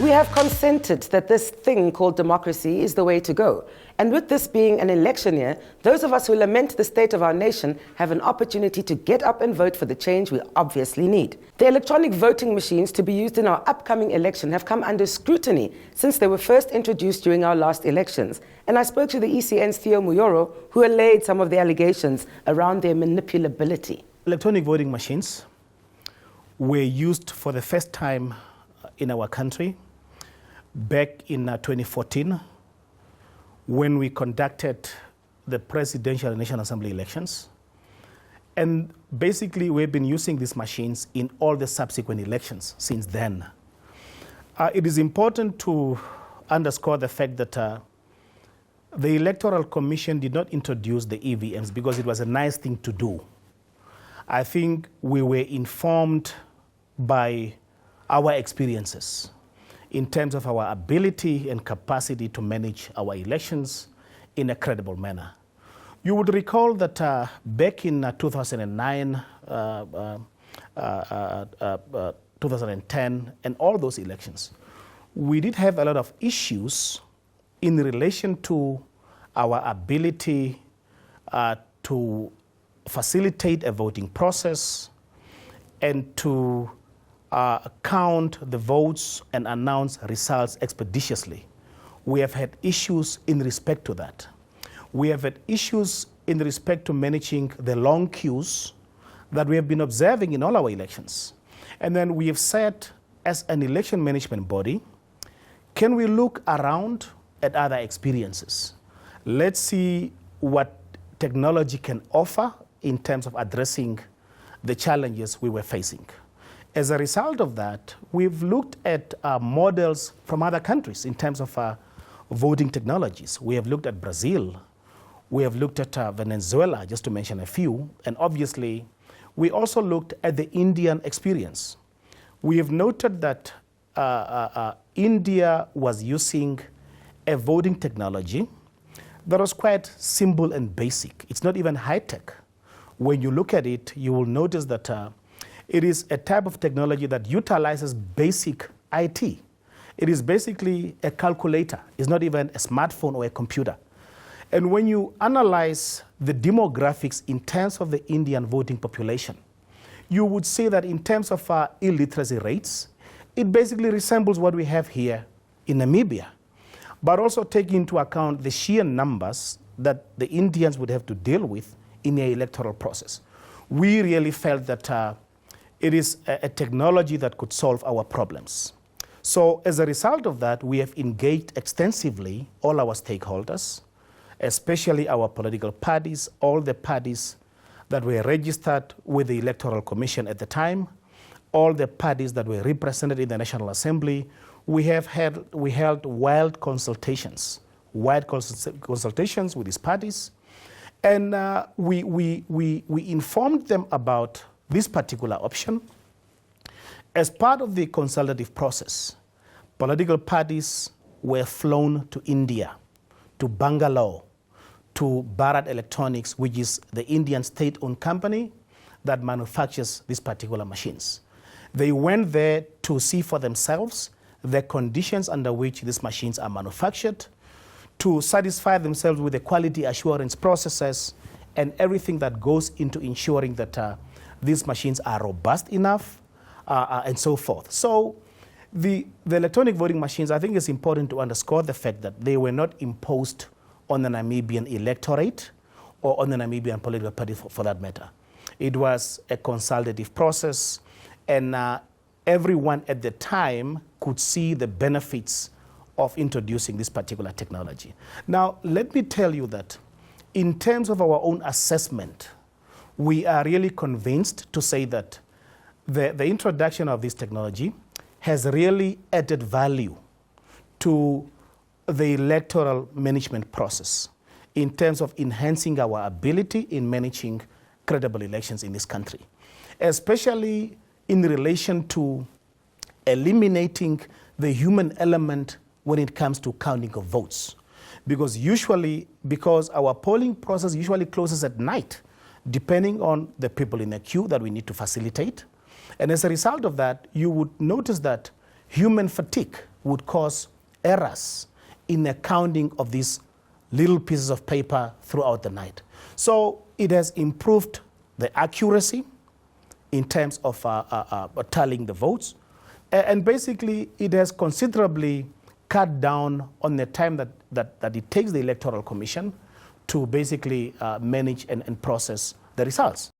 We have consented that this thing called democracy is the way to go. And with this being an election year, those of us who lament the state of our nation have an opportunity to get up and vote for the change we obviously need. The electronic voting machines to be used in our upcoming election have come under scrutiny since they were first introduced during our last elections. And I spoke to the ECN's Theo Muyoro, who allayed some of the allegations around their manipulability. Electronic voting machines were used for the first time in our country back in 2014 when we conducted the presidential and National Assembly elections. And basically we've been using these machines in all the subsequent elections since then. It is important to underscore the fact that the Electoral Commission did not introduce the EVMs because it was a nice thing to do. I think we were informed by our experiences in terms of our ability and capacity to manage our elections in a credible manner. You would recall that back in 2009, 2010, and all those elections, we did have a lot of issues in relation to our ability to facilitate a voting process and to count the votes and announce results expeditiously. We have had issues in respect to that. We have had issues in respect to managing the long queues that we have been observing in all our elections. And then we have said, as an election management body, can we look around at other experiences? Let's see what technology can offer in terms of addressing the challenges we were facing. As a result of that, we've looked at models from other countries in terms of voting technologies. We have looked at Brazil, we have looked at Venezuela, just to mention a few, and obviously we also looked at the Indian experience. We have noted that India was using a voting technology that was quite simple and basic. It's not even high-tech. When you look at it, you will notice that it is a type of technology that utilizes basic IT. It is basically a calculator. It's not even a smartphone or a computer. And when you analyze the demographics in terms of the Indian voting population, you would say that in terms of illiteracy rates, it basically resembles what we have here in Namibia. But also take into account the sheer numbers that the Indians would have to deal with in the electoral process. We really felt that it is a technology that could solve our problems. So as a result of that, we have engaged extensively all our stakeholders, especially our political parties, all the parties that were registered with the Electoral Commission at the time, all the parties that were represented in the National Assembly. We held wild consultations with these parties, and we informed them about this particular option. As part of the consultative process, political parties were flown to India, to Bangalore, to Gebhardt Electronics, which is the Indian state-owned company that manufactures these particular machines. They went there to see for themselves the conditions under which these machines are manufactured, to satisfy themselves with the quality assurance processes and everything that goes into ensuring that these machines are robust enough, and so forth. So the electronic voting machines, I think it's important to underscore the fact that they were not imposed on the Namibian electorate or on the Namibian political party for that matter. It was a consultative process, and everyone at the time could see the benefits of introducing this particular technology. Now, let me tell you that in terms of our own assessment, we are really convinced to say that the introduction of this technology has really added value to the electoral management process in terms of enhancing our ability in managing credible elections in this country, especially in relation to eliminating the human element when it comes to counting of votes. Because our polling process usually closes at night, depending on the people in the queue that we need to facilitate. And as a result of that, you would notice that human fatigue would cause errors in the counting of these little pieces of paper throughout the night. So it has improved the accuracy in terms of tallying the votes. And basically, it has considerably cut down on the time that it takes the Electoral Commission to basically manage and process the results.